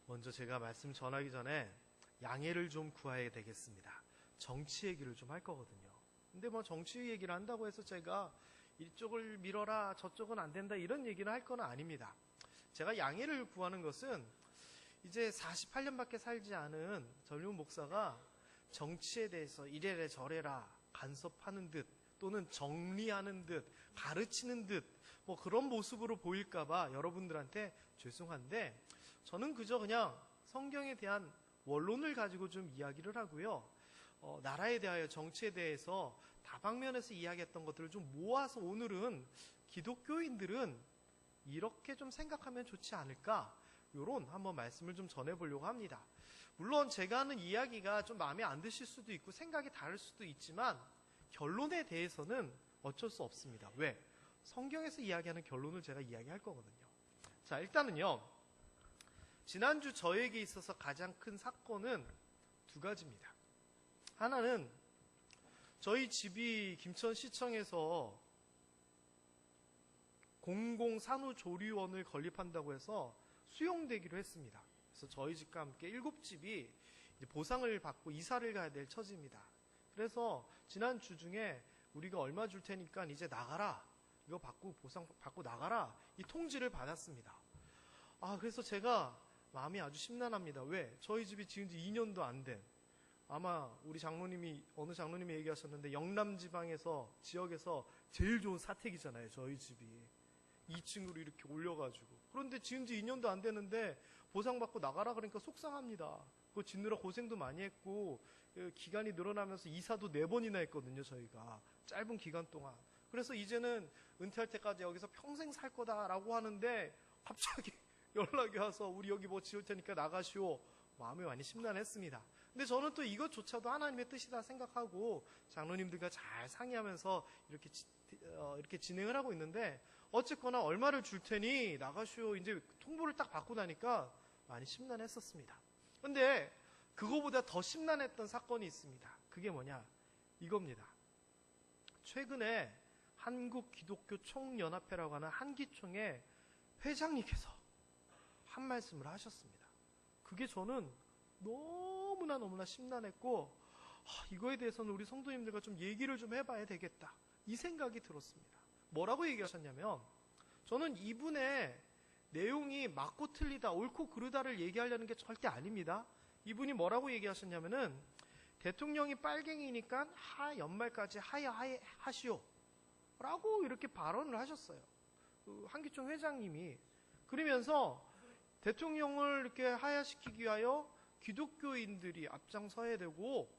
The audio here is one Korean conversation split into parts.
먼저 제가 말씀 전하기 전에 양해를 좀 구해야 되겠습니다. 정치 얘기를 좀 할 거거든요. 근데 뭐 정치 얘기를 한다고 해서 제가 이쪽을 밀어라 저쪽은 안 된다 이런 얘기는 할 건 아닙니다. 제가 양해를 구하는 것은 이제 48년밖에 살지 않은 젊은 목사가 정치에 대해서 이래라 저래라 간섭하는 듯 또는 정리하는 듯 가르치는 듯 뭐 그런 모습으로 보일까봐 여러분들한테 죄송한데, 저는 그저 그냥 성경에 대한 원론을 가지고 좀 이야기를 하고요. 나라에 대하여 정치에 대해서 다방면에서 이야기했던 것들을 좀 모아서 오늘은 기독교인들은 이렇게 좀 생각하면 좋지 않을까, 요런 한번 말씀을 좀 전해보려고 합니다. 물론 제가 하는 이야기가 좀 마음에 안 드실 수도 있고 생각이 다를 수도 있지만 결론에 대해서는 어쩔 수 없습니다. 왜? 성경에서 이야기하는 결론을 제가 이야기할 거거든요. 자, 일단은요, 지난주 저에게 있어서 가장 큰 사건은 두 가지입니다. 하나는 저희 집이 김천시청에서 공공산후조리원을 건립한다고 해서 수용되기로 했습니다. 그래서 저희 집과 함께 7집이 보상을 받고 이사를 가야 될 처지입니다. 그래서 지난주 중에 우리가 얼마 줄 테니까 이제 나가라, 이거 받고 보상 받고 나가라, 이 통지를 받았습니다. 그래서 제가 마음이 아주 심란합니다. 왜? 저희 집이 지은 지 2년도 안 된, 아마 우리 장로님이, 어느 장로님이 얘기하셨는데 영남 지방에서, 지역에서 제일 좋은 사택이잖아요, 저희 집이. 2층으로 이렇게 올려가지고. 그런데 지은 지 2년도 안 되는데 보상받고 나가라 그러니까 속상합니다. 그거 짓느라 고생도 많이 했고, 기간이 늘어나면서 이사도 4번이나 했거든요, 저희가. 짧은 기간 동안. 그래서 이제는 은퇴할 때까지 여기서 평생 살 거다라고 하는데 갑자기 연락이 와서 우리 여기 뭐 지을 테니까 나가시오. 마음이 많이 심란했습니다. 근데 저는 또 이것조차도 하나님의 뜻이다 생각하고 장로님들과 잘 상의하면서 이렇게 진행을 하고 있는데, 어쨌거나 얼마를 줄 테니 나가시오 이제 통보를 딱 받고 나니까 많이 심란했었습니다. 근데 그거보다 더 심란했던 사건이 있습니다. 그게 뭐냐, 이겁니다. 최근에 한국기독교총연합회라고 하는 한기총의 회장님께서 한 말씀을 하셨습니다. 그게 저는 너무나 심란했고, 이거에 대해서는 우리 성도님들과 좀 얘기를 좀 해봐야 되겠다, 이 생각이 들었습니다. 뭐라고 얘기하셨냐면, 저는 이분의 내용이 맞고 틀리다, 옳고 그르다를 얘기하려는 게 절대 아닙니다. 이분이 뭐라고 얘기하셨냐면은, 대통령이 빨갱이니까 연말까지 하시오 라고 이렇게 발언을 하셨어요. 한기총 회장님이. 그러면서 대통령을 이렇게 하야시키기 위하여 기독교인들이 앞장서야 되고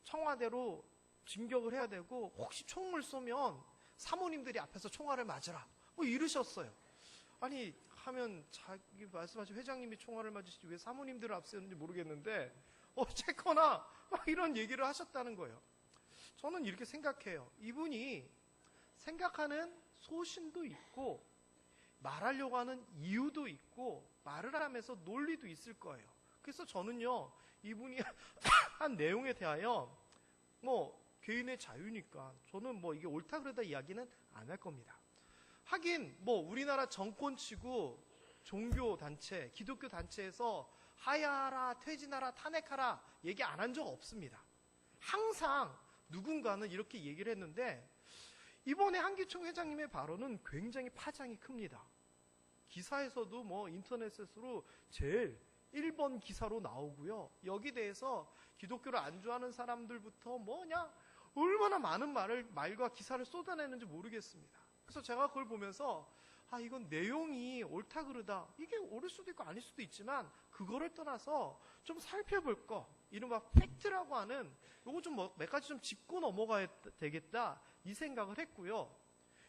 청와대로 진격을 해야 되고, 혹시 총을 쏘면 사모님들이 앞에서 총알을 맞으라, 뭐 이러셨어요. 아니 하면 자기 말씀하신 회장님이 총알을 맞으시지 왜 사모님들을 앞세우는지 모르겠는데 어쨌거나 막 이런 얘기를 하셨다는 거예요. 저는 이렇게 생각해요. 이분이 생각하는 소신도 있고 말하려고 하는 이유도 있고 말을 하면서 논리도 있을 거예요. 그래서 저는요, 이분이 한 내용에 대하여 뭐 개인의 자유니까 저는 뭐 이게 옳다 그러다 이야기는 안 할 겁니다. 하긴 뭐 우리나라 정권치고 종교단체, 기독교 단체에서 하야하라, 퇴진하라, 탄핵하라 얘기 안 한 적 없습니다. 항상 누군가는 이렇게 얘기를 했는데, 이번에 한기총 회장님의 발언은 굉장히 파장이 큽니다. 기사에서도 뭐 인터넷으로 제일 1번 기사로 나오고요. 여기 대해서 기독교를 안 좋아하는 사람들부터 뭐냐 얼마나 많은 말과 기사를 쏟아내는지 모르겠습니다. 그래서 제가 그걸 보면서 이건 내용이 옳다 그르다, 이게 옳을 수도 있고 아닐 수도 있지만 그거를 떠나서 좀 살펴볼 거, 이른바 팩트라고 하는 요거 좀 몇 가지 좀 짚고 넘어가야 되겠다, 이 생각을 했고요.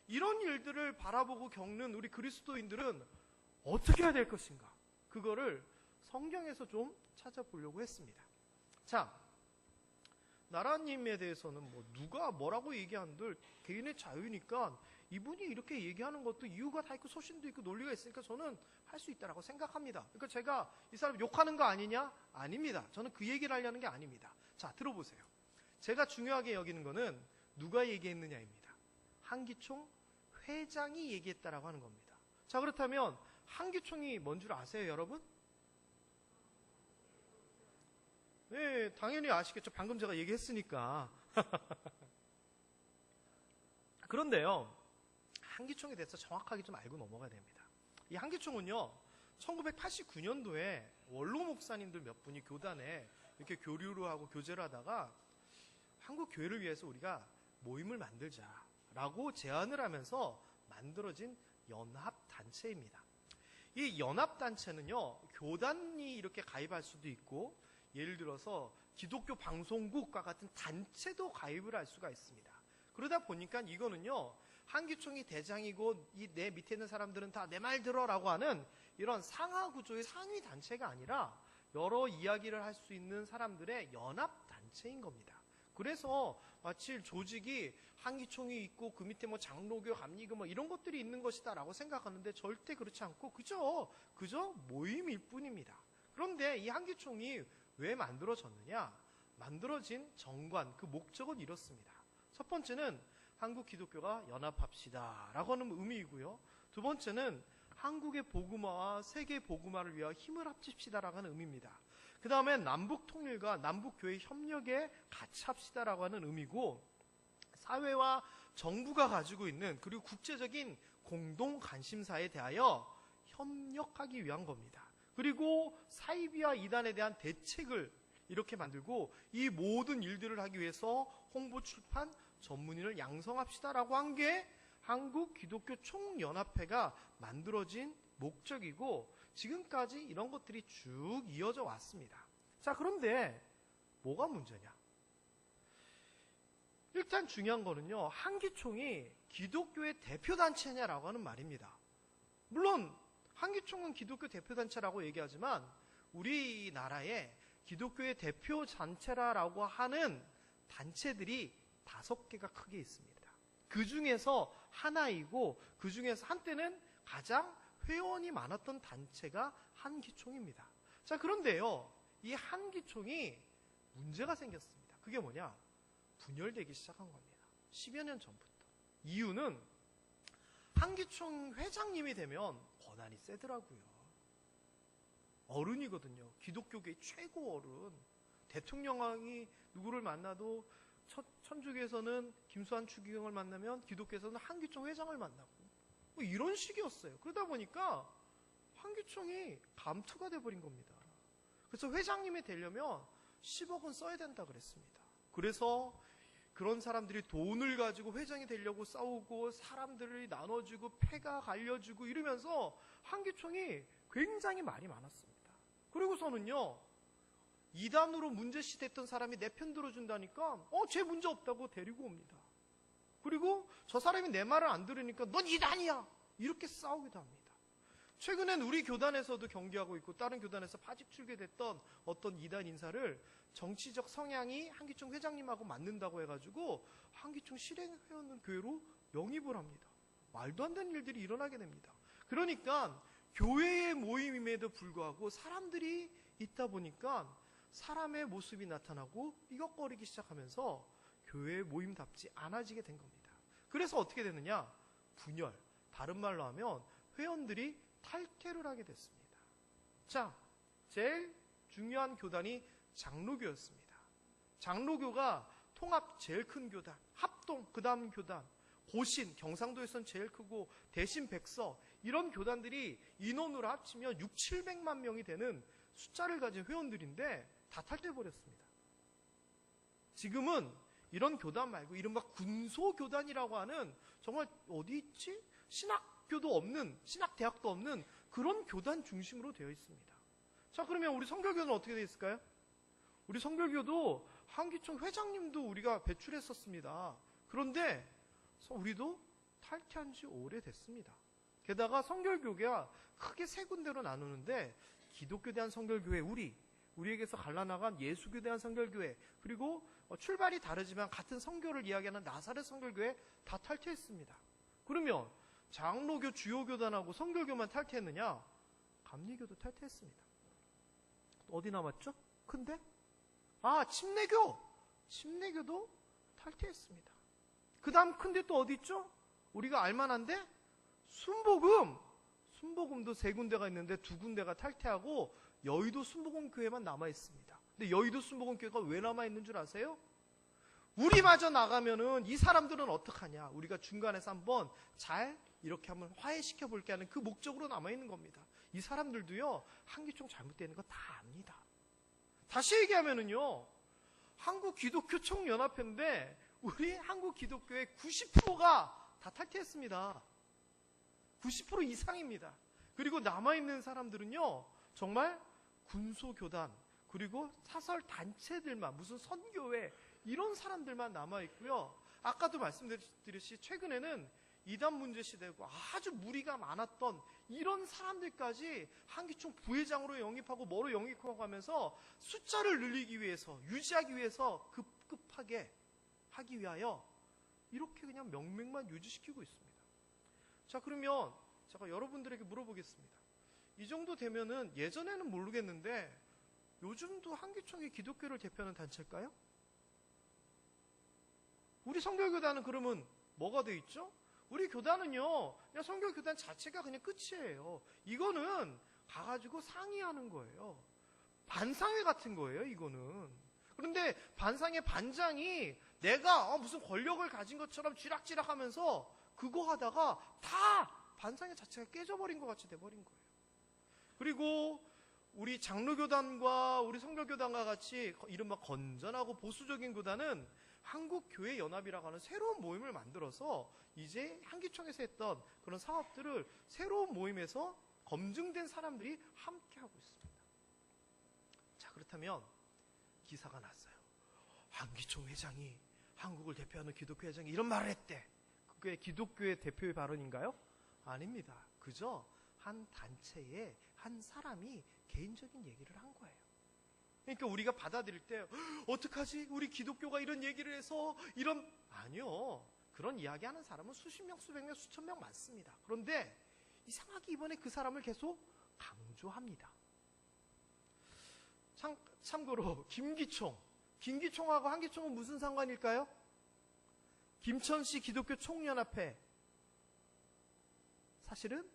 이런 일들을 바라보고 겪는 우리 그리스도인들은 어떻게 해야 될 것인가, 그거를 성경에서 좀 찾아보려고 했습니다. 자, 나라님에 대해서는 뭐 누가 뭐라고 얘기한들 개인의 자유니까 이분이 이렇게 얘기하는 것도 이유가 다 있고 소신도 있고 논리가 있으니까 저는 할 수 있다라고 생각합니다. 그러니까 제가 이 사람 욕하는 거 아니냐? 아닙니다. 저는 그 얘기를 하려는 게 아닙니다. 자, 들어보세요. 제가 중요하게 여기는 거는 누가 얘기했느냐입니다. 한기총 회장이 얘기했다라고 하는 겁니다. 자, 그렇다면 한기총이 뭔 줄 아세요, 여러분? 예, 당연히 아시겠죠. 방금 제가 얘기했으니까. 그런데요, 한기총에 대해서 정확하게 좀 알고 넘어가야 됩니다. 이 한기총은요, 1989년도에 원로 목사님들 몇 분이 교단에 이렇게 교류를 하고 교제를 하다가 한국 교회를 위해서 우리가 모임을 만들자라고 제안을 하면서 만들어진 연합단체입니다. 이 연합단체는요, 교단이 이렇게 가입할 수도 있고, 예를 들어서 기독교 방송국과 같은 단체도 가입을 할 수가 있습니다. 그러다 보니까 이거는요, 한기총이 대장이고 이 내 밑에 있는 사람들은 다 내 말 들어라고 하는 이런 상하 구조의 상위 단체가 아니라 여러 이야기를 할 수 있는 사람들의 연합단체인 겁니다. 그래서 마치 조직이 한기총이 있고 그 밑에 뭐 장로교, 감리교 뭐 이런 것들이 있는 것이다라고 생각하는데 절대 그렇지 않고 그저 모임일 뿐입니다. 그런데 이 한기총이 왜 만들어졌느냐? 만들어진 정관, 그 목적은 이렇습니다. 첫 번째는 한국 기독교가 연합합시다 라고 하는 의미이고요. 두 번째는 한국의 복음화와 세계 복음화를 위하여 힘을 합칩시다 라고 하는 의미입니다. 그 다음에 남북 통일과 남북 교회 협력에 같이 합시다 라고 하는 의미고, 사회와 정부가 가지고 있는 그리고 국제적인 공동 관심사에 대하여 협력하기 위한 겁니다. 그리고 사이비와 이단에 대한 대책을 이렇게 만들고, 이 모든 일들을 하기 위해서 홍보, 출판, 전문인을 양성합시다라고 한 게 한국 기독교 총연합회가 만들어진 목적이고, 지금까지 이런 것들이 쭉 이어져 왔습니다. 자, 그런데 뭐가 문제냐? 일단 중요한 거는요, 한기총이 기독교의 대표단체냐라고 하는 말입니다. 물론 한기총은 기독교 대표단체라고 얘기하지만 우리나라의 기독교의 대표단체라고 하는 단체들이 5개가 크게 있습니다. 그 중에서 하나이고, 그 중에서 한때는 가장 회원이 많았던 단체가 한기총입니다. 자, 그런데요, 이 한기총이 문제가 생겼습니다. 그게 뭐냐? 분열되기 시작한 겁니다. 10여 년 전부터. 이유는 한기총 회장님이 되면 권한이 세더라고요. 어른이거든요. 기독교계의 최고 어른. 대통령이 누구를 만나도 천주교에서는 김수환 추기경을 만나면 기독교에서는 한기총 회장을 만나고 뭐 이런 식이었어요. 그러다 보니까 한기총이 감투가 돼버린 겁니다. 그래서 회장님이 되려면 10억은 써야 된다 그랬습니다. 그래서 그런 사람들이 돈을 가지고 회장이 되려고 싸우고 사람들이 나눠주고 패가 갈려주고 이러면서 한기총이 굉장히 말이 많았습니다. 그리고서는요, 이단으로 문제시됐던 사람이 내 편 들어준다니까 쟤 문제 없다고 데리고 옵니다. 그리고 저 사람이 내 말을 안 들으니까 넌 이단이야! 이렇게 싸우기도 합니다. 최근엔 우리 교단에서도 경계하고 있고 다른 교단에서 파직 출계됐던 어떤 이단 인사를 정치적 성향이 한기총 회장님하고 맞는다고 해가지고 한기총 실행회원 교회로 영입을 합니다. 말도 안 되는 일들이 일어나게 됩니다. 그러니까 교회의 모임임에도 불구하고 사람들이 있다 보니까 사람의 모습이 나타나고 삐걱거리기 시작하면서 교회의 모임답지 않아지게 된 겁니다. 그래서 어떻게 되느냐? 분열. 다른 말로 하면 회원들이 탈퇴를 하게 됐습니다. 자, 제일 중요한 교단이 장로교였습니다. 장로교가 통합 제일 큰 교단, 합동 그 다음 교단, 고신, 경상도에서는 제일 크고 대신 백서, 이런 교단들이 인원으로 합치면 6, 700만 명이 되는 숫자를 가진 회원들인데 다 탈퇴해버렸습니다. 지금은 이런 교단 말고 이른바 군소교단이라고 하는 정말 어디 있지? 신학교도 없는, 신학대학도 없는 그런 교단 중심으로 되어 있습니다. 자, 그러면 우리 성결교는 어떻게 되어 있을까요? 우리 성결교도 한기총 회장님도 우리가 배출했었습니다. 그런데 우리도 탈퇴한 지 오래됐습니다. 게다가 성결교가 크게 세 군데로 나누는데 기독교 대한 성결교회 우리에게서 갈라나간 예수교 대한 성결교회, 그리고 출발이 다르지만 같은 성교를 이야기하는 나사렛 성결교회 다 탈퇴했습니다. 그러면 장로교 주요 교단하고 성결교만 탈퇴했느냐? 감리교도 탈퇴했습니다. 어디 남았죠? 큰데? 침례교도 탈퇴했습니다. 그 다음 큰데 또 어디 있죠? 우리가 알만한데? 순복음도 세 군데가 있는데 두 군데가 탈퇴하고 여의도 순복음 교회만 남아 있습니다. 근데 여의도 순복음교회가 왜 남아있는 줄 아세요? 우리마저 나가면은 이 사람들은 어떡하냐, 우리가 중간에서 한번 잘 이렇게 한번 화해시켜 볼게 하는 그 목적으로 남아있는 겁니다. 이 사람들도요, 한기총 잘못되는 거 다 압니다. 다시 얘기하면은요, 한국 기독교 총연합회인데 우리 한국 기독교의 90%가 다 탈퇴했습니다. 90% 이상입니다. 그리고 남아있는 사람들은요, 정말 군소교단, 그리고 사설 단체들만, 무슨 선교회, 이런 사람들만 남아있고요. 아까도 말씀드렸듯이 최근에는 이단 문제 시대고 아주 무리가 많았던 이런 사람들까지 한기총 부회장으로 영입하고 뭐로 영입하고 하면서 숫자를 늘리기 위해서, 유지하기 위해서 급급하게 하기 위하여 이렇게 그냥 명맥만 유지시키고 있습니다. 자, 그러면 제가 여러분들에게 물어보겠습니다. 이 정도 되면은 예전에는 모르겠는데 요즘도 한기총이 기독교를 대표하는 단체일까요? 우리 성결교단은 그러면 뭐가 돼 있죠? 우리 교단은요, 그냥 성결교단 자체가 그냥 끝이에요. 이거는 가가지고 상의하는 거예요. 반상회 같은 거예요, 이거는. 그런데 반상회 반장이 내가 무슨 권력을 가진 것처럼 쥐락쥐락 하면서 그거 하다가 다 반상회 자체가 깨져버린 것 같이 돼버린 거예요. 그리고 우리 장로교단과 우리 성결교단과 같이 이른바 건전하고 보수적인 교단은 한국교회연합이라고 하는 새로운 모임을 만들어서 이제 한기총에서 했던 그런 사업들을 새로운 모임에서 검증된 사람들이 함께하고 있습니다. 자, 그렇다면 기사가 났어요. 한기총 회장이, 한국을 대표하는 기독교 회장이 이런 말을 했대. 그게 기독교의 대표의 발언인가요? 아닙니다. 그저 한 단체의 한 사람이 개인적인 얘기를 한 거예요. 그러니까 우리가 받아들일 때 어떡하지? 우리 기독교가 이런 얘기를 해서 이런, 아니요. 그런 이야기하는 사람은 수십 명, 수백 명, 수천 명 많습니다. 그런데 이상하게 이번에 그 사람을 계속 강조합니다. 참고로 김기총하고 한기총은 무슨 상관일까요? 김천시 기독교 총연합회, 사실은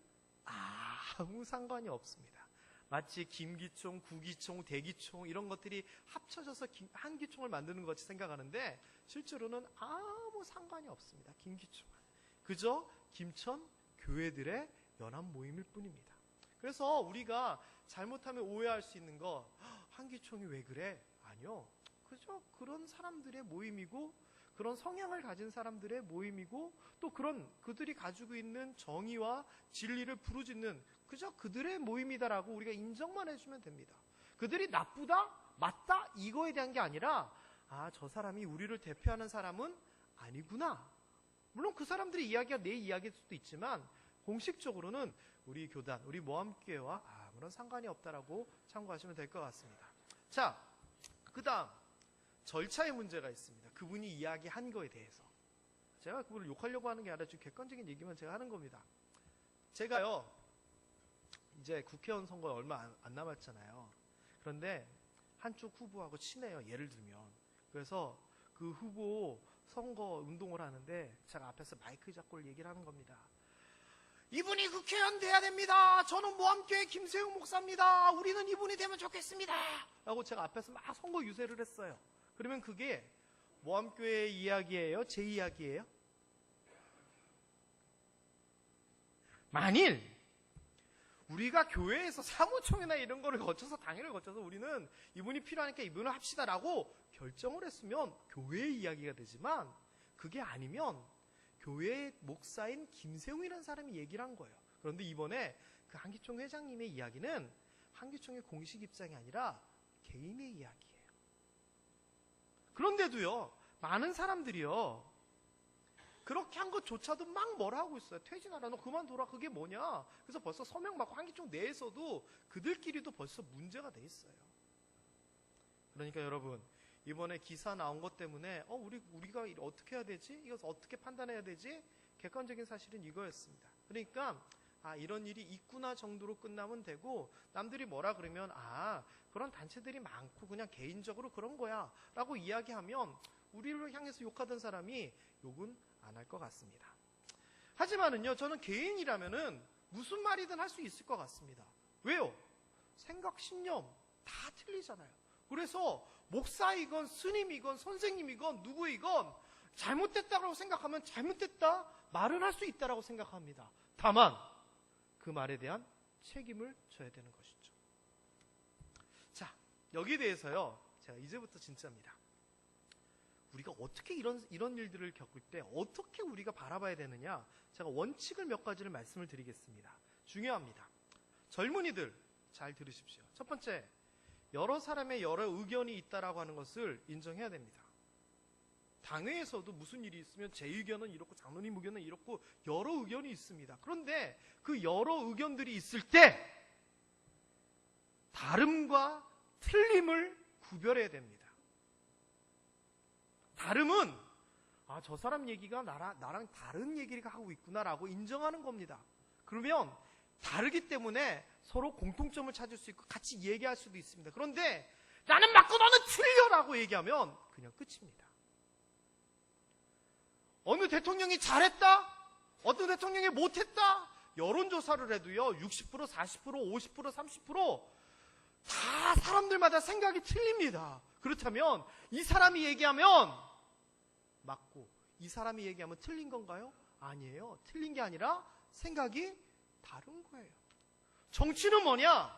아무 상관이 없습니다. 마치 김기총, 구기총, 대기총 이런 것들이 합쳐져서 한기총을 만드는 것 같이 생각하는데 실제로는 아무 상관이 없습니다. 김기총은 그저 김천 교회들의 연합 모임일 뿐입니다. 그래서 우리가 잘못하면 오해할 수 있는 거, 한기총이 왜 그래? 아니요. 그저 그런 사람들의 모임이고, 그런 성향을 가진 사람들의 모임이고, 또 그들이 가지고 있는 정의와 진리를 부르짖는 그저 그들의 모임이다라고 우리가 인정만 해주면 됩니다. 그들이 나쁘다, 맞다 이거에 대한 게 아니라, 저 사람이 우리를 대표하는 사람은 아니구나. 물론 그 사람들의 이야기가 내 이야기일 수도 있지만 공식적으로는 우리 교단, 우리 모함교회와 아무런 상관이 없다라고 참고하시면 될 것 같습니다. 자, 그 다음 절차의 문제가 있습니다. 그분이 이야기한 거에 대해서. 제가 그분을 욕하려고 하는 게 아니라 좀 객관적인 얘기만 제가 하는 겁니다. 제가요, 이제 국회의원 선거에 얼마 안 남았잖아요. 그런데 한쪽 후보하고 친해요. 예를 들면. 그래서 그 후보 선거 운동을 하는데 제가 앞에서 마이크 잡고 얘기를 하는 겁니다. 이분이 국회의원 돼야 됩니다. 저는 모함교회 김세웅 목사입니다. 우리는 이분이 되면 좋겠습니다. 라고 제가 앞에서 막 선거 유세를 했어요. 그러면 그게 모함교회의 이야기예요? 제 이야기예요? 만일 우리가 교회에서 사무총회나 이런 거를 거쳐서, 당일을 거쳐서 우리는 이분이 필요하니까 이분을 합시다라고 결정을 했으면 교회의 이야기가 되지만, 그게 아니면 교회의 목사인 김세웅이라는 사람이 얘기를 한 거예요. 그런데 이번에 그 한기총 회장님의 이야기는 한기총의 공식 입장이 아니라 개인의 이야기예요. 그런데도요, 많은 사람들이요, 그렇게 한 것조차도 막 뭐라 하고 있어요. 퇴진하라, 너 그만둬라, 그게 뭐냐. 그래서 벌써 서명 받고 한기총 내에서도 그들끼리도 벌써 문제가 돼 있어요. 그러니까 여러분, 이번에 기사 나온 것 때문에 우리가 어떻게 해야 되지? 이것을 어떻게 판단해야 되지? 객관적인 사실은 이거였습니다. 그러니까 이런 일이 있구나 정도로 끝나면 되고, 남들이 뭐라 그러면 그런 단체들이 많고 그냥 개인적으로 그런 거야 라고 이야기하면 우리를 향해서 욕하던 사람이 욕은 안 할 것 같습니다. 하지만은요, 저는 개인이라면은 무슨 말이든 할 수 있을 것 같습니다. 왜요? 생각, 신념 다 틀리잖아요. 그래서 목사이건 스님이건 선생님이건 누구이건 잘못됐다고 생각하면 잘못됐다 말을 할 수 있다고 생각합니다. 다만 그 말에 대한 책임을 져야 되는 것이죠. 자, 여기에 대해서요, 제가 이제부터 진짜입니다. 우리가 어떻게 이런 일들을 겪을 때 어떻게 우리가 바라봐야 되느냐, 제가 원칙을 몇 가지를 말씀을 드리겠습니다. 중요합니다. 젊은이들 잘 들으십시오. 첫 번째, 여러 사람의 여러 의견이 있다라고 하는 것을 인정해야 됩니다. 당회에서도 무슨 일이 있으면 제 의견은 이렇고 장로님 의견은 이렇고 여러 의견이 있습니다. 그런데 그 여러 의견들이 있을 때 다름과 틀림을 구별해야 됩니다. 다름은 저 사람 얘기가 나랑 다른 얘기를 하고 있구나라고 인정하는 겁니다. 그러면 다르기 때문에 서로 공통점을 찾을 수 있고 같이 얘기할 수도 있습니다. 그런데 나는 맞고 너는 틀려라고 얘기하면 그냥 끝입니다. 어느 대통령이 잘했다, 어떤 대통령이 못했다, 여론조사를 해도요 60%, 40%, 50%, 30%다 사람들마다 생각이 틀립니다. 그렇다면 이 사람이 얘기하면 맞고 이 사람이 얘기하면 틀린 건가요? 아니에요. 틀린 게 아니라 생각이 다른 거예요. 정치는 뭐냐?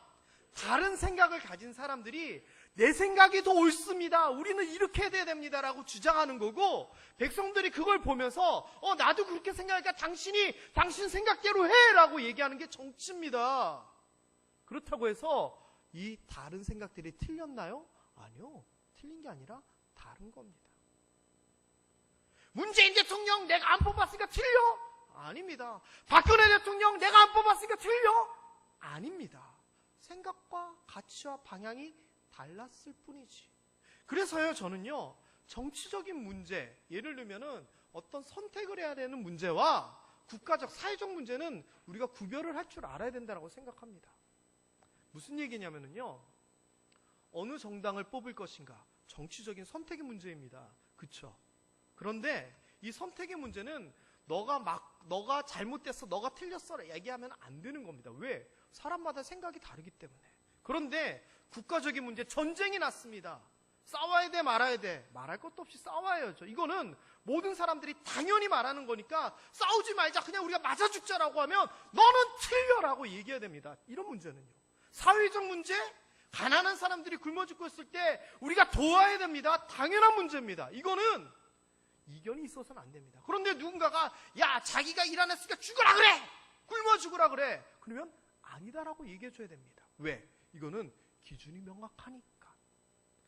다른 생각을 가진 사람들이 내 생각이 더 옳습니다, 우리는 이렇게 해야 됩니다라고 주장하는 거고, 백성들이 그걸 보면서 나도 그렇게 생각하니까 당신 생각대로 해라고 얘기하는 게 정치입니다. 그렇다고 해서 이 다른 생각들이 틀렸나요? 아니요. 틀린 게 아니라 다른 겁니다. 문재인 대통령 내가 안 뽑았으니까 틀려? 아닙니다. 박근혜 대통령 내가 안 뽑았으니까 틀려? 아닙니다. 생각과 가치와 방향이 달랐을 뿐이지. 그래서요, 저는요, 정치적인 문제, 예를 들면은 어떤 선택을 해야 되는 문제와 국가적, 사회적 문제는 우리가 구별을 할 줄 알아야 된다고 생각합니다. 무슨 얘기냐면요, 어느 정당을 뽑을 것인가, 정치적인 선택의 문제입니다. 그쵸? 그런데 이 선택의 문제는 너가 잘못됐어, 너가 틀렸어 얘기하면 안 되는 겁니다. 왜? 사람마다 생각이 다르기 때문에. 그런데 국가적인 문제, 전쟁이 났습니다. 싸워야 돼, 말아야 돼? 말할 것도 없이 싸워야죠. 이거는 모든 사람들이 당연히 말하는 거니까 싸우지 말자, 그냥 우리가 맞아 죽자라고 하면 너는 틀려라고 얘기해야 됩니다. 이런 문제는요. 사회적 문제, 가난한 사람들이 굶어 죽고 있을 때 우리가 도와야 됩니다. 당연한 문제입니다. 이거는 이견이 있어서는 안 됩니다. 그런데 누군가가 자기가 일 안 했으니까 죽으라 그래, 굶어 죽으라 그래, 그러면 아니다라고 얘기해 줘야 됩니다. 왜? 이거는 기준이 명확하니까.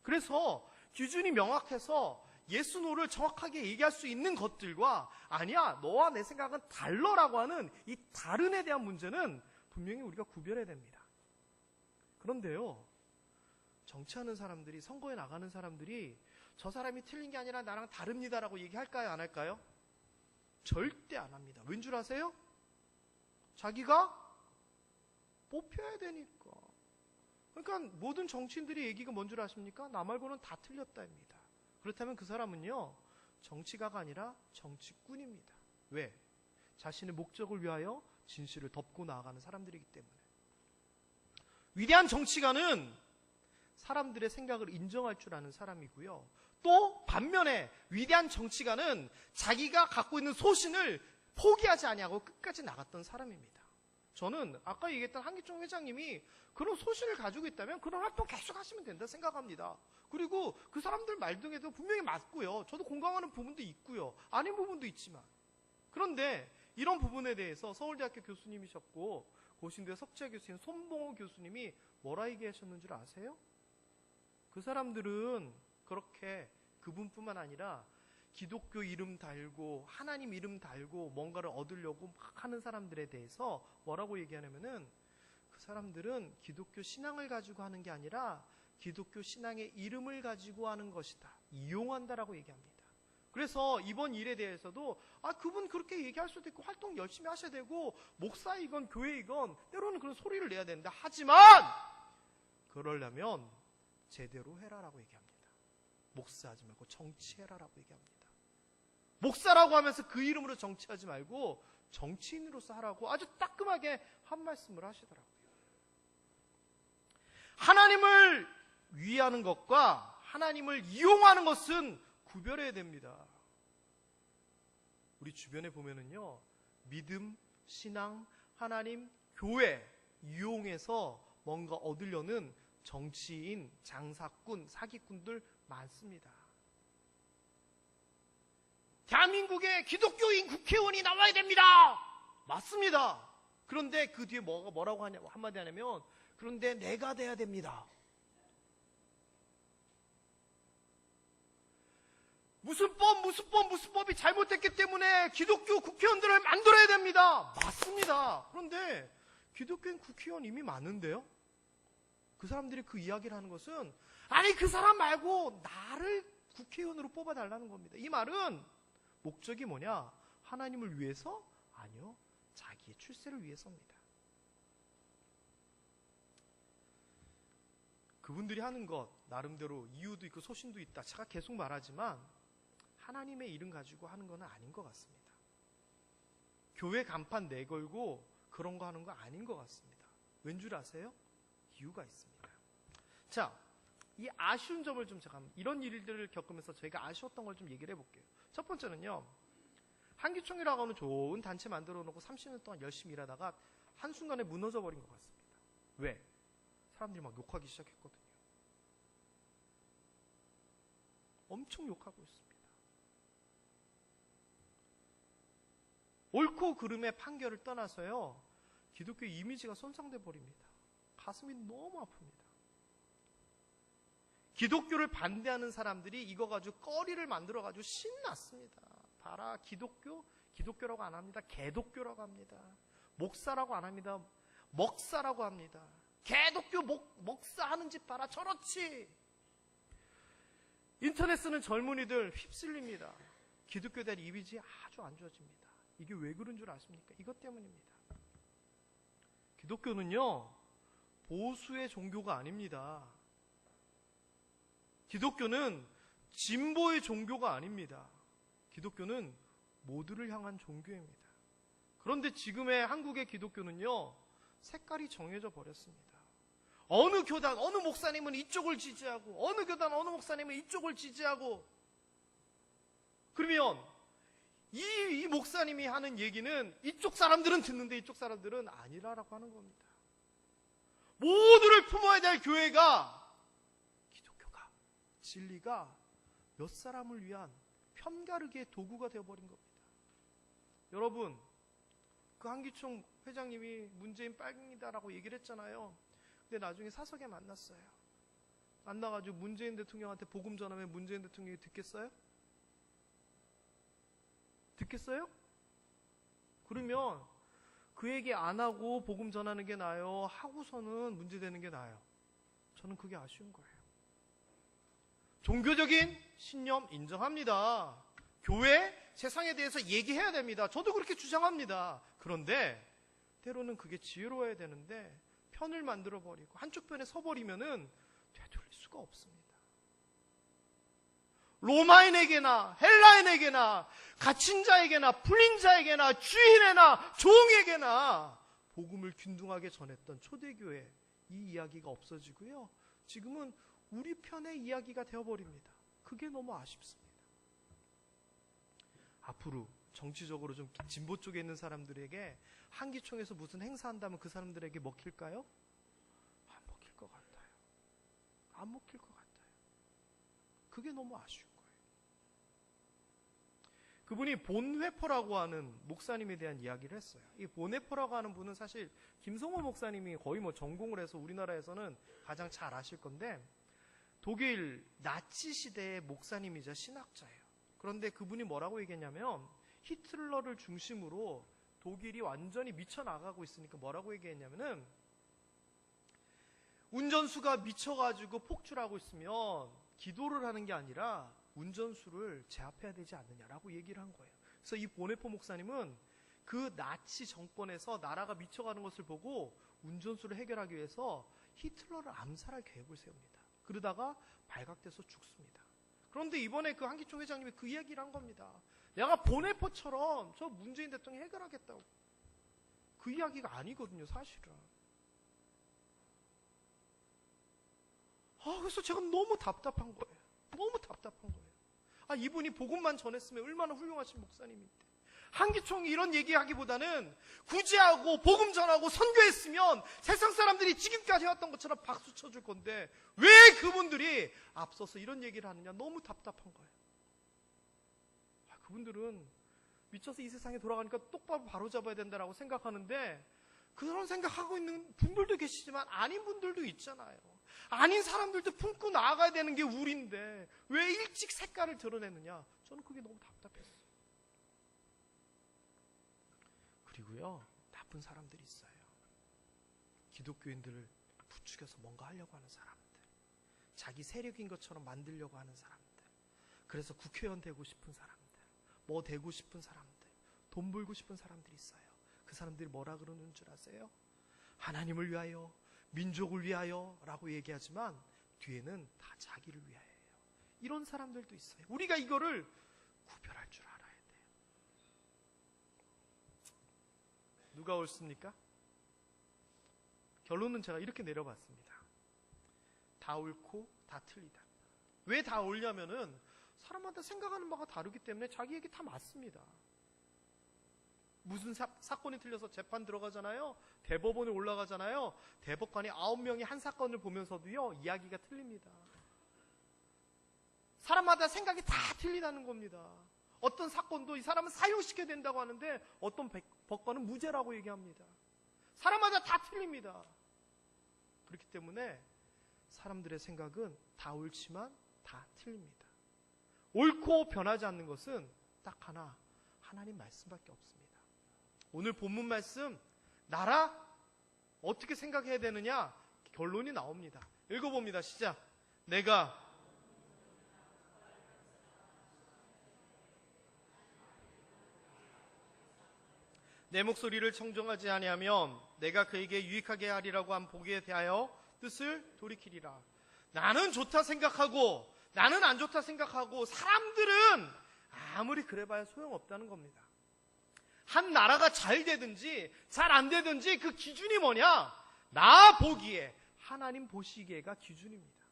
그래서 기준이 명확해서 예스 노를 정확하게 얘기할 수 있는 것들과 아니야 너와 내 생각은 달라라고 하는 이 다른에 대한 문제는 분명히 우리가 구별해야 됩니다. 그런데요, 정치하는 사람들이, 선거에 나가는 사람들이 저 사람이 틀린 게 아니라 나랑 다릅니다라고 얘기할까요, 안 할까요? 절대 안 합니다. 왠 줄 아세요? 자기가 뽑혀야 되니까. 그러니까 모든 정치인들의 얘기가 뭔 줄 아십니까? 나 말고는 다 틀렸다입니다. 그렇다면 그 사람은요, 정치가가 아니라 정치꾼입니다. 왜? 자신의 목적을 위하여 진실을 덮고 나아가는 사람들이기 때문에. 위대한 정치가는 사람들의 생각을 인정할 줄 아는 사람이고요. 또 반면에 위대한 정치가는 자기가 갖고 있는 소신을 포기하지 아니하고 끝까지 나갔던 사람입니다. 저는 아까 얘기했던 한기총 회장님이 그런 소신을 가지고 있다면 그런 활동 계속 하시면 된다 생각합니다. 그리고 그 사람들 말 등에도 분명히 맞고요. 저도 공감하는 부분도 있고요. 아닌 부분도 있지만. 그런데 이런 부분에 대해서 서울대학교 교수님이셨고 고신대 석재 교수인 손봉호 교수님이 뭐라 얘기하셨는 줄 아세요? 그 사람들은 그렇게 그분뿐만 아니라 기독교 이름 달고 하나님 이름 달고 뭔가를 얻으려고 막 하는 사람들에 대해서 뭐라고 얘기하냐면은 그 사람들은 기독교 신앙을 가지고 하는 게 아니라 기독교 신앙의 이름을 가지고 하는 것이다, 이용한다라고 얘기합니다. 그래서 이번 일에 대해서도 그분 그렇게 얘기할 수도 있고 활동 열심히 하셔야 되고 목사이건 교회이건 때로는 그런 소리를 내야 된다. 하지만 그러려면 제대로 해라라고 얘기합니다. 목사하지 말고 정치해라라고 얘기합니다. 목사라고 하면서 그 이름으로 정치하지 말고 정치인으로서 하라고 아주 따끔하게 한 말씀을 하시더라고요. 하나님을 위하는 것과 하나님을 이용하는 것은 구별해야 됩니다. 우리 주변에 보면은요, 믿음, 신앙, 하나님, 교회 이용해서 뭔가 얻으려는 정치인, 장사꾼, 사기꾼들 많습니다. 대한민국에 기독교인 국회의원이 나와야 됩니다. 맞습니다. 그런데 그 뒤에 뭐라고 하냐, 한마디 하냐면, 그런데 내가 돼야 됩니다. 무슨 법이 잘못됐기 때문에 기독교 국회의원들을 만들어야 됩니다. 맞습니다. 그런데 기독교인 국회의원 이미 많은데요? 그 사람들이 그 이야기를 하는 것은, 아니 그 사람 말고 나를 국회의원으로 뽑아달라는 겁니다. 이 말은 목적이 뭐냐? 하나님을 위해서? 아니요. 자기의 출세를 위해서입니다. 그분들이 하는 것 나름대로 이유도 있고 소신도 있다. 제가 계속 말하지만 하나님의 이름 가지고 하는 건 아닌 것 같습니다. 교회 간판 내걸고 그런 거 하는 거 아닌 것 같습니다. 왠 줄 아세요? 이유가 있습니다. 자, 이 아쉬운 점을 좀 제가 이런 일들을 겪으면서 저희가 아쉬웠던 걸 좀 얘기를 해볼게요. 첫 번째는요, 한기총이라고 하는 좋은 단체 만들어 놓고 30년 동안 열심히 일하다가 한순간에 무너져 버린 것 같습니다. 왜? 사람들이 막 욕하기 시작했거든요. 엄청 욕하고 있습니다. 옳고 그름의 판결을 떠나서요, 기독교 이미지가 손상돼 버립니다. 가슴이 너무 아픕니다. 기독교를 반대하는 사람들이 이거 가지고 꺼리를 만들어가지고 신났습니다. 봐라, 기독교라고 안 합니다. 개독교라고 합니다. 목사라고 안 합니다. 먹사라고 합니다. 개독교 먹사 하는 집 봐라, 저렇지. 인터넷 쓰는 젊은이들 휩쓸립니다. 기독교에 대한 이미지 아주 안 좋아집니다. 이게 왜 그런 줄 아십니까? 이것 때문입니다. 기독교는요, 보수의 종교가 아닙니다. 기독교는 진보의 종교가 아닙니다. 기독교는 모두를 향한 종교입니다. 그런데 지금의 한국의 기독교는요, 색깔이 정해져 버렸습니다. 어느 교단, 어느 목사님은 이쪽을 지지하고, 어느 교단, 어느 목사님은 이쪽을 지지하고, 그러면 이 목사님이 하는 얘기는 이쪽 사람들은 듣는데 이쪽 사람들은 아니라라고 하는 겁니다. 모두를 품어야 될 교회가, 기독교가, 진리가 몇 사람을 위한 편가르기의 도구가 되어버린 겁니다. 여러분, 그 한기총 회장님이 문재인 빨갱이다라고 얘기를 했잖아요. 근데 나중에 사석에 만났어요. 만나가지고 문재인 대통령한테 복음 전하면 문재인 대통령이 듣겠어요? 듣겠어요? 그러면 그 얘기 안 하고 복음 전하는 게 나아요? 하고서는 문제되는 게 나아요? 저는 그게 아쉬운 거예요. 종교적인 신념 인정합니다. 교회, 세상에 대해서 얘기해야 됩니다. 저도 그렇게 주장합니다. 그런데 때로는 그게 지혜로워야 되는데 편을 만들어버리고 한쪽 편에 서버리면은 되돌릴 수가 없습니다. 로마인에게나 헬라인에게나 갇힌 자에게나 풀린 자에게나 주인에나 종에게나 복음을 균등하게 전했던 초대교회, 이 이야기가 없어지고요, 지금은 우리 편의 이야기가 되어버립니다. 그게 너무 아쉽습니다. 앞으로 정치적으로 좀 진보 쪽에 있는 사람들에게 한기총에서 무슨 행사한다면 그 사람들에게 먹힐까요? 안 먹힐 것 같아요. 안 먹힐 것 같아요. 그게 너무 아쉬운 거예요. 그분이 본회포라고 하는 목사님에 대한 이야기를 했어요. 이 본회포라고 하는 분은 사실 김성호 목사님이 거의 뭐 전공을 해서 우리나라에서는 가장 잘 아실 건데, 독일 나치 시대의 목사님이자 신학자예요. 그런데 그분이 뭐라고 얘기했냐면, 히틀러를 중심으로 독일이 완전히 미쳐나가고 있으니까 뭐라고 얘기했냐면은, 운전수가 미쳐가지고 폭주하고 있으면 기도를 하는 게 아니라 운전수를 제압해야 되지 않느냐라고 얘기를 한 거예요. 그래서 이 보네포 목사님은 그 나치 정권에서 나라가 미쳐가는 것을 보고 운전수를 해결하기 위해서 히틀러를 암살할 계획을 세웁니다. 그러다가 발각돼서 죽습니다. 그런데 이번에 그 한기총 회장님이 그 이야기를 한 겁니다. 내가 보네포처럼 저 문재인 대통령이 해결하겠다고. 그 이야기가 아니거든요, 사실은. 그래서 제가 너무 답답한 거예요. 너무 답답한 거예요. 이분이 복음만 전했으면 얼마나 훌륭하신 목사님인데. 한기총이 이런 얘기하기보다는 구제하고 복음 전하고 선교했으면 세상 사람들이 지금까지 해왔던 것처럼 박수 쳐줄 건데 왜 그분들이 앞서서 이런 얘기를 하느냐. 너무 답답한 거예요. 그분들은 미쳐서 이 세상에 돌아가니까 똑바로 바로잡아야 된다라고 생각하는데 그런 생각하고 있는 분들도 계시지만 아닌 분들도 있잖아요. 아닌 사람들도 품고 나아가야 되는 게 우리인데 왜 일찍 색깔을 드러내느냐. 저는 그게 너무 답답했어요. 그리고요, 나쁜 사람들이 있어요. 기독교인들을 부추겨서 뭔가 하려고 하는 사람들, 자기 세력인 것처럼 만들려고 하는 사람들, 그래서 국회의원 되고 싶은 사람들, 뭐 되고 싶은 사람들, 돈 벌고 싶은 사람들이 있어요. 그 사람들이 뭐라 그러는 줄 아세요? 하나님을 위하여, 민족을 위하여 라고 얘기하지만 뒤에는 다 자기를 위하여예요. 이런 사람들도 있어요. 우리가 이거를 구별할 줄 알아야 돼요. 누가 옳습니까? 결론은 제가 이렇게 내려봤습니다. 다 옳고 다 틀리다. 왜 다 옳냐면은 사람마다 생각하는 바가 다르기 때문에 자기에게 다 맞습니다. 무슨 사건이 틀려서 재판 들어가잖아요. 대법원에 올라가잖아요. 대법관이 9명이 한 사건을 보면서도요, 이야기가 틀립니다. 사람마다 생각이 다 틀리다는 겁니다. 어떤 사건도 이 사람은 사형시켜야 된다고 하는데 어떤 법관은 무죄라고 얘기합니다. 사람마다 다 틀립니다. 그렇기 때문에 사람들의 생각은 다 옳지만 다 틀립니다. 옳고 변하지 않는 것은 딱 하나, 하나님 말씀밖에 없습니다. 오늘 본문 말씀, 나라 어떻게 생각해야 되느냐? 결론이 나옵니다. 읽어봅니다. 시작. 내가 내 목소리를 청정하지 아니하면 내가 그에게 유익하게 하리라고 한 복에 대하여 뜻을 돌이키리라. 나는 좋다 생각하고 나는 안 좋다 생각하고 사람들은 아무리 그래봐야 소용없다는 겁니다. 한 나라가 잘 되든지 잘 안 되든지 그 기준이 뭐냐? 나 보기에, 하나님 보시기에가 기준입니다.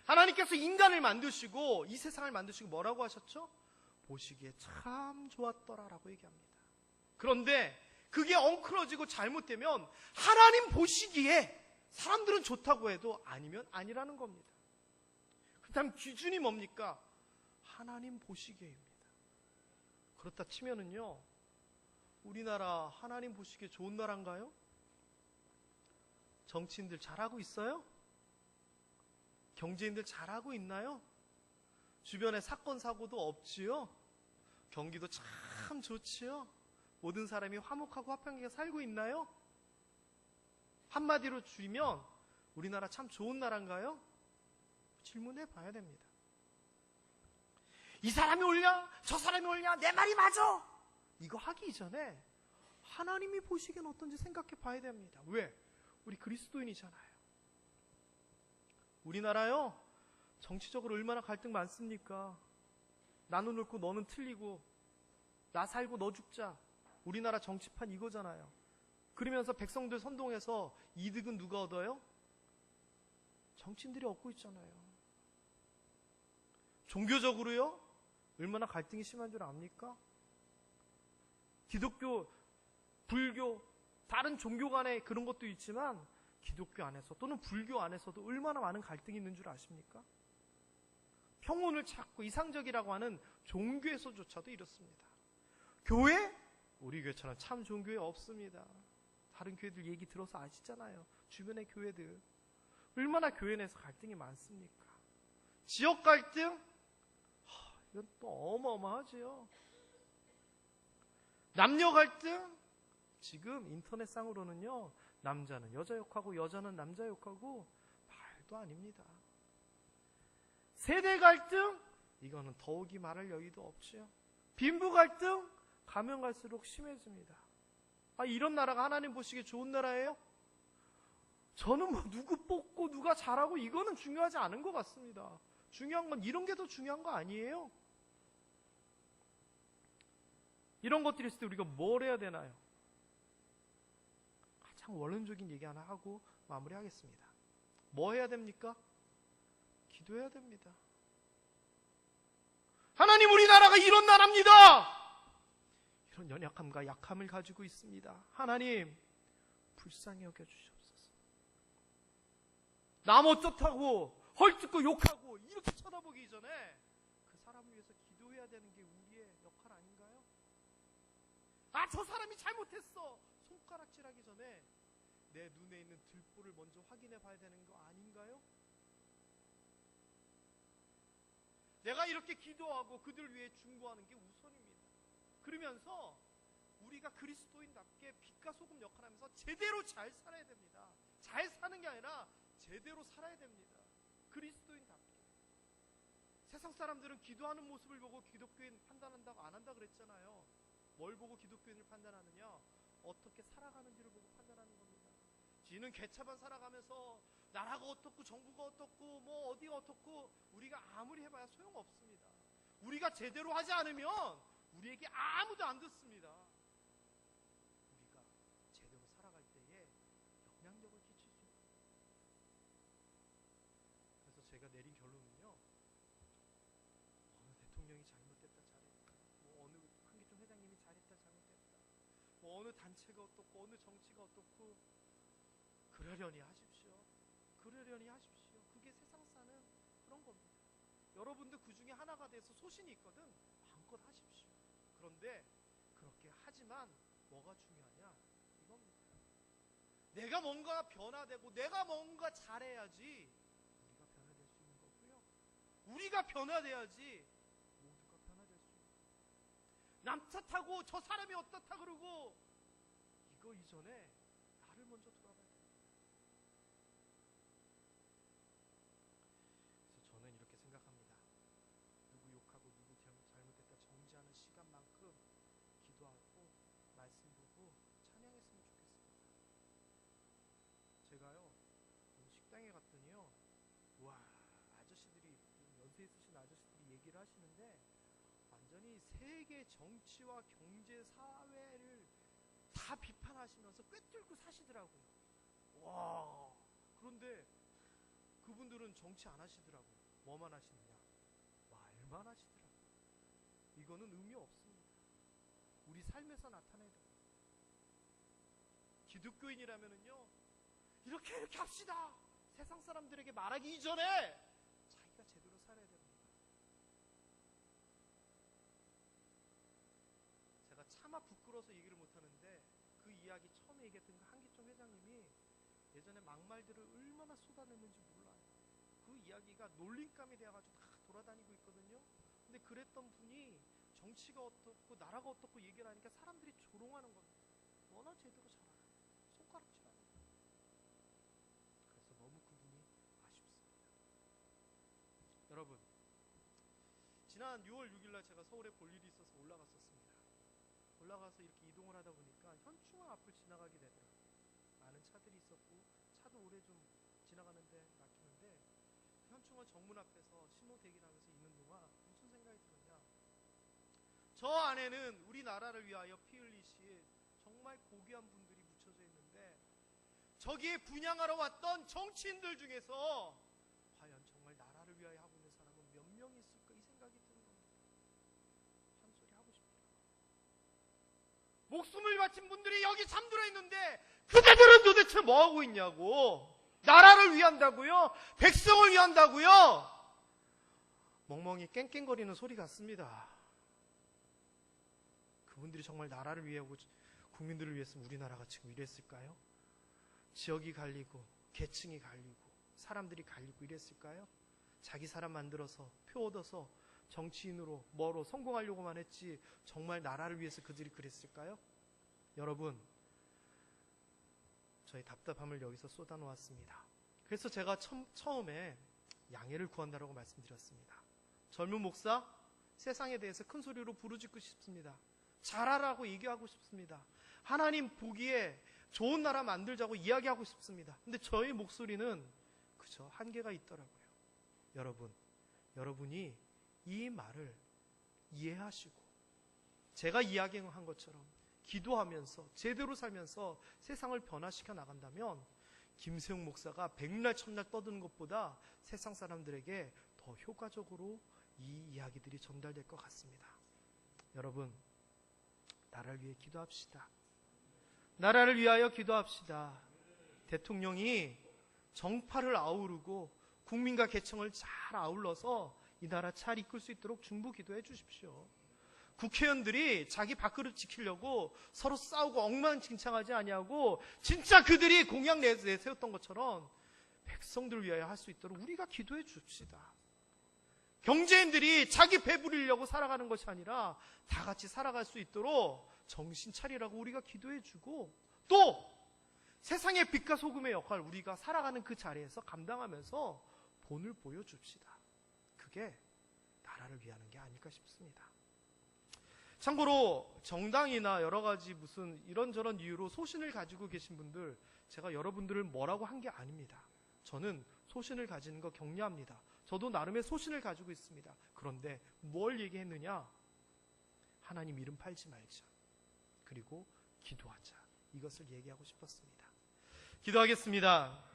하나님께서 인간을 만드시고 이 세상을 만드시고 뭐라고 하셨죠? 보시기에 참 좋았더라라고 얘기합니다. 그런데 그게 엉클어지고 잘못되면 하나님 보시기에 사람들은 좋다고 해도 아니면 아니라는 겁니다. 그렇다면 기준이 뭡니까? 하나님 보시기에입니다. 그렇다 치면은요, 우리나라 하나님 보시기에 좋은 나라인가요? 정치인들 잘하고 있어요? 경제인들 잘하고 있나요? 주변에 사건 사고도 없지요? 경기도 참 좋지요? 모든 사람이 화목하고 화평하게 살고 있나요? 한마디로 줄이면 우리나라 참 좋은 나라인가요? 질문해 봐야 됩니다. 이 사람이 옳냐? 저 사람이 옳냐? 내 말이 맞아! 이거 하기 이전에 하나님이 보시기엔 어떤지 생각해 봐야 됩니다. 왜? 우리 그리스도인이잖아요. 우리나라요, 정치적으로 얼마나 갈등 많습니까? 나는 옳고 너는 틀리고, 나 살고 너 죽자. 우리나라 정치판 이거잖아요. 그러면서 백성들 선동해서 이득은 누가 얻어요? 정치인들이 얻고 있잖아요. 종교적으로요, 얼마나 갈등이 심한 줄 압니까? 기독교, 불교, 다른 종교 간에 그런 것도 있지만 기독교 안에서 또는 불교 안에서도 얼마나 많은 갈등이 있는 줄 아십니까? 평온을 찾고 이상적이라고 하는 종교에서조차도 이렇습니다. 교회? 우리 교회처럼 참 좋은 교회 없습니다. 다른 교회들 얘기 들어서 아시잖아요. 주변의 교회들 얼마나 교회 내에서 갈등이 많습니까? 지역 갈등? 이건 또 어마어마하지요. 남녀 갈등? 지금 인터넷상으로는요, 남자는 여자 욕하고 여자는 남자 욕하고 말도 아닙니다. 세대 갈등? 이거는 더욱이 말할 여유도 없지요. 빈부 갈등? 가면 갈수록 심해집니다. 이런 나라가 하나님 보시기에 좋은 나라예요? 저는 뭐 누구 뽑고 누가 잘하고 이거는 중요하지 않은 것 같습니다. 중요한 건 이런 게 더 중요한 거 아니에요? 이런 것들이 있을 때 우리가 뭘 해야 되나요? 가장 원론적인 얘기 하나 하고 마무리하겠습니다. 뭐 해야 됩니까? 기도해야 됩니다. 하나님, 우리나라가 이런 나라입니다. 이런 연약함과 약함을 가지고 있습니다. 하나님, 불쌍히 여겨주시옵소서. 남 어쩌다고 헐뜯고 욕하고 이렇게 쳐다보기 전에 그 사람을 위해서 기도해야 되는 게 우리의 역할 아닌가요? 아, 저 사람이 잘못했어, 손가락질하기 전에 내 눈에 있는 들보를 먼저 확인해 봐야 되는 거 아닌가요? 내가 이렇게 기도하고 그들을 위해 중보하는 게 우선입니다. 그러면서 우리가 그리스도인답게 빛과 소금 역할을 하면서 제대로 잘 살아야 됩니다. 잘 사는 게 아니라 제대로 살아야 됩니다. 그리스도인답게. 세상 사람들은 기도하는 모습을 보고 기독교인 판단한다고 안 한다 그랬잖아요. 뭘 보고 기독교인을 판단하느냐? 어떻게 살아가는지를 보고 판단하는 겁니다. 지는 개차반 살아가면서 나라가 어떻고 정부가 어떻고 뭐 어디가 어떻고 우리가 아무리 해봐야 소용없습니다. 우리가 제대로 하지 않으면 우리에게 아무도 안 듣습니다. 우리가 제대로 살아갈 때에 영향력을 끼칠 수 있습니다. 그래서 제가 내린 결론은요, 어느 대통령이 잘못됐다 잘했다, 뭐 어느 한기총 회장님이 잘했다 잘못했다, 뭐 어느 단체가 어떻고 어느 정치가 어떻고 그러려니 하십시오. 그러려니 하십시오. 그게 세상 사는 그런 겁니다. 여러분도 그 중에 하나가 돼서 소신이 있거든 마음껏 하십시오. 그런데 그렇게 하지만 뭐가 중요하냐 이겁니다. 내가 뭔가 변화되고 내가 뭔가 잘해야지 우리가 변화될 수 있는 거고요. 우리가 변화돼야지 모두가 변화될 수 있는 거예요. 남 탓하고 저 사람이 어떻다 그러고 이거 이전에 나를 먼저 돌아봐야 돼요. 그래서 저는 이렇게 생각합니다. 누구 욕하고 누구 잘못했다 정지하는 시간만큼 기도하고 말씀 보고 찬양했으면 좋겠습니다. 제가요 식당에 갔더니요, 와, 아저씨들이 연세 있으신 아저씨들이 얘기를 하시는데 완전히 세계 정치와 경제 사회를 다 비판하시면서 꿰뚫고 사시더라고요. 와, 그런데 그분들은 정치 안 하시더라고요. 뭐만 하시느냐? 말만 하시더라고요. 이거는 의미 없습니다. 우리 삶에서 나타내야 됩니다. 기독교인이라면은요, 이렇게 합시다. 세상 사람들에게 말하기 이전에 자기가 제대로 살아야 됩니다. 제가 차마 부끄러워서 얘기를 못하는데 그 이야기 처음에 얘기했던 그 한기총 회장님이 예전에 막말들을 얼마나 쏟아냈는지 몰라요. 그 이야기가 놀림감이 되어가지고 다 돌아다니고 있거든요. 근데 그랬던 분이 정치가 어떻고 나라가 어떻고 얘기를 하니까 사람들이 조롱하는 겁니다. 너나 제대로 잘 알아. 손가락질하는 거예요. 그래서 너무 그분이 아쉽습니다. 여러분, 지난 6월 6일날 제가 서울에 볼 일이 있어서 올라갔었습니다. 올라가서 이렇게 이동을 하다 보니까 현충원 앞을 지나가게 되더라고요. 많은 차들이 있었고 차도 오래 좀 지나가는데 막히는데 현충원 정문 앞에서 신호 대기를 하면서 있는 동안 무슨 생각이 들었냐, 저 안에는 우리나라를 위하여 피 흘리신 정말 고귀한 분들이 묻혀져 있는데 저기에 분향하러 왔던 정치인들 중에서 과연 정말 나라를 위하여 하고 있는 사람은 몇 명이 있을까, 이 생각이 드는 겁니다. 한 소리 하고 싶더라고요. 목숨을 바친 분들이 여기 잠들어 있는데 그대들은 도대체 뭐하고 있냐고. 나라를 위한다고요? 백성을 위한다고요? 멍멍이 깽깽거리는 소리 같습니다. 그분들이 정말 나라를 위하고 국민들을 위해서 우리나라가 지금 이랬을까요? 지역이 갈리고 계층이 갈리고 사람들이 갈리고 이랬을까요? 자기 사람 만들어서 표 얻어서 정치인으로 뭐로 성공하려고만 했지 정말 나라를 위해서 그들이 그랬을까요? 여러분, 저희 답답함을 여기서 쏟아놓았습니다. 그래서 제가 처음에 양해를 구한다라고 말씀드렸습니다. 젊은 목사, 세상에 대해서 큰 소리로 부르짖고 싶습니다. 잘하라고 얘기하고 싶습니다. 하나님 보기에 좋은 나라 만들자고 이야기하고 싶습니다. 근데 저희 목소리는 그저 한계가 있더라고요. 여러분이 이 말을 이해하시고 제가 이야기한 것처럼 기도하면서 제대로 살면서 세상을 변화시켜 나간다면 김세용 목사가 백날 천날 떠드는 것보다 세상 사람들에게 더 효과적으로 이 이야기들이 전달될 것 같습니다. 여러분, 나라를 위해 기도합시다. 나라를 위하여 기도합시다. 대통령이 정파를 아우르고 국민과 계층을 잘 아울러서 이 나라 잘 이끌 수 있도록 중보 기도해 주십시오. 국회의원들이 자기 밥그릇 지키려고 서로 싸우고 엉망진창하지 아니하고 진짜 그들이 공약 내세웠던 것처럼 백성들을 위하여 할 수 있도록 우리가 기도해 줍시다. 경제인들이 자기 배부리려고 살아가는 것이 아니라 다 같이 살아갈 수 있도록 정신 차리라고 우리가 기도해 주고, 또 세상의 빛과 소금의 역할 우리가 살아가는 그 자리에서 감당하면서 본을 보여줍시다. 그게 나라를 위하는 게 아닐까 싶습니다. 참고로 정당이나 여러 가지 무슨 이런저런 이유로 소신을 가지고 계신 분들, 제가 여러분들을 뭐라고 한 게 아닙니다. 저는 소신을 가지는 거 격려합니다. 저도 나름의 소신을 가지고 있습니다. 그런데 뭘 얘기했느냐? 하나님 이름 팔지 말자. 그리고 기도하자. 이것을 얘기하고 싶었습니다. 기도하겠습니다.